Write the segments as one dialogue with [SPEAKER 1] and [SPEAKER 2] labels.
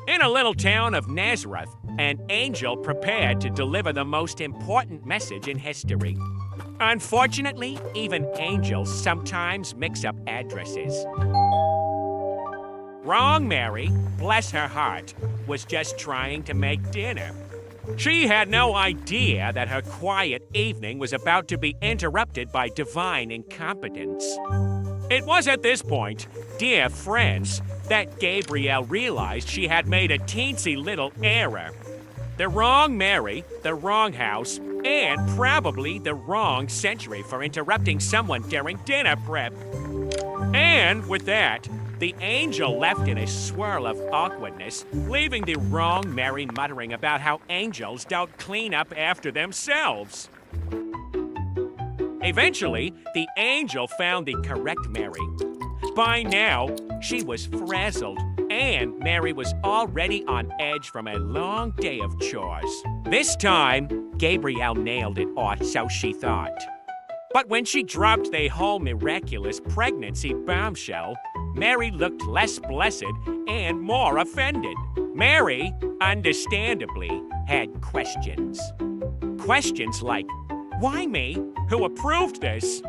[SPEAKER 1] In a little town of Nazareth, an angel prepared to deliver the most important message in history. Unfortunately, even angels sometimes mix up addresses. Wrong Mary, bless her heart, was just trying to make dinner. She had no idea that her quiet evening was about to be interrupted by divine incompetence. It was at this point, dear friends, that Gabrielle realized she had made a teensy little error. The wrong Mary, the wrong house, and probably the wrong century for interrupting someone during dinner prep. And with that, the angel left in a swirl of awkwardness, leaving the wrong Mary muttering about how angels don't clean up after themselves. Eventually, the angel found the correct Mary. By now, she was frazzled, and Mary was already on edge from a long day of chores. This time, Gabrielle nailed it, or so she thought. But when she dropped the whole miraculous pregnancy bombshell, Mary looked less blessed and more offended. Mary, understandably, had questions. Questions like, why me? Who approved this?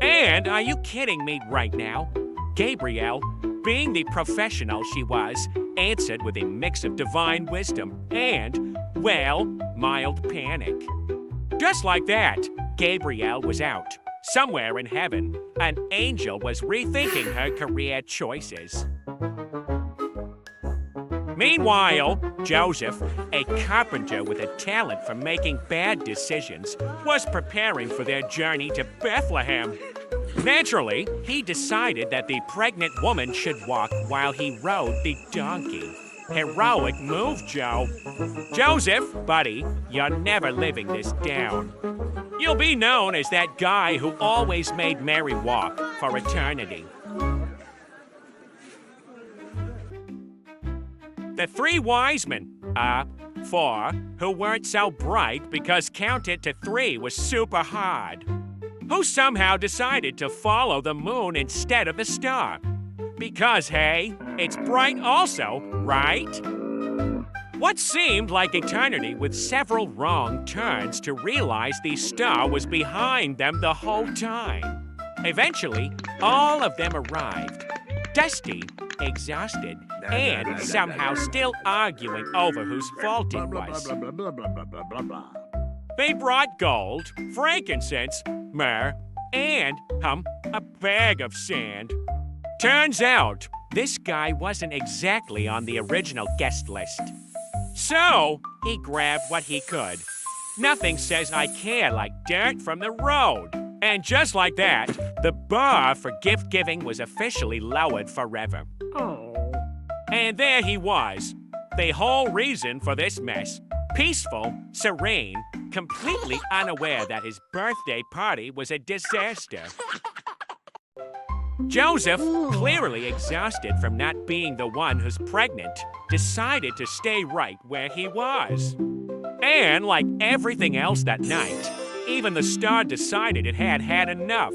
[SPEAKER 1] And are you kidding me right now? Gabrielle, being the professional she was, answered with a mix of divine wisdom and, well, mild panic. Just like that, Gabrielle was out. Somewhere in heaven, an angel was rethinking her career choices. Meanwhile, Joseph, a carpenter with a talent for making bad decisions, was preparing for their journey to Bethlehem. Naturally, he decided that the pregnant woman should walk while he rode the donkey. Heroic move, Joe. Joseph, buddy, you're never living this down. You'll be known as that guy who always made Mary walk for eternity. The three Wisemen, four, who weren't so bright because counting to three was super hard, who somehow decided to follow the moon instead of the star. Because, hey, it's bright also, right? What seemed like eternity with several wrong turns to realize the star was behind them the whole time. Eventually, all of them arrived, dusty, exhausted, and somehow still arguing over whose fault it was. They brought gold, frankincense, myrrh, and, a bag of sand. Turns out, this guy wasn't exactly on the original guest list. So, he grabbed what he could. Nothing says I care like dirt from the road. And just like that, the bar for gift-giving was officially lowered forever. Oh. And there he was, the whole reason for this mess. Peaceful, serene, completely unaware that his birthday party was a disaster. Joseph, clearly exhausted from not being the one who's pregnant, decided to stay right where he was. And like everything else that night, even the star decided it had had enough.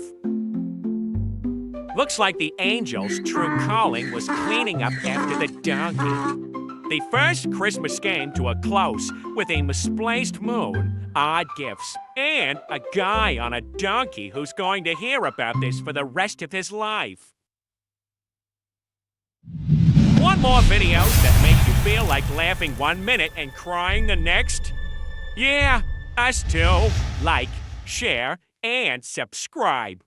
[SPEAKER 1] Looks like the angel's true calling was cleaning up after the donkey. The first Christmas came to a close with a misplaced moon, odd gifts, and a guy on a donkey who's going to hear about this for the rest of his life. Want more videos that make you feel like laughing 1 minute and crying the next? Yeah, us too. Like, share, and subscribe.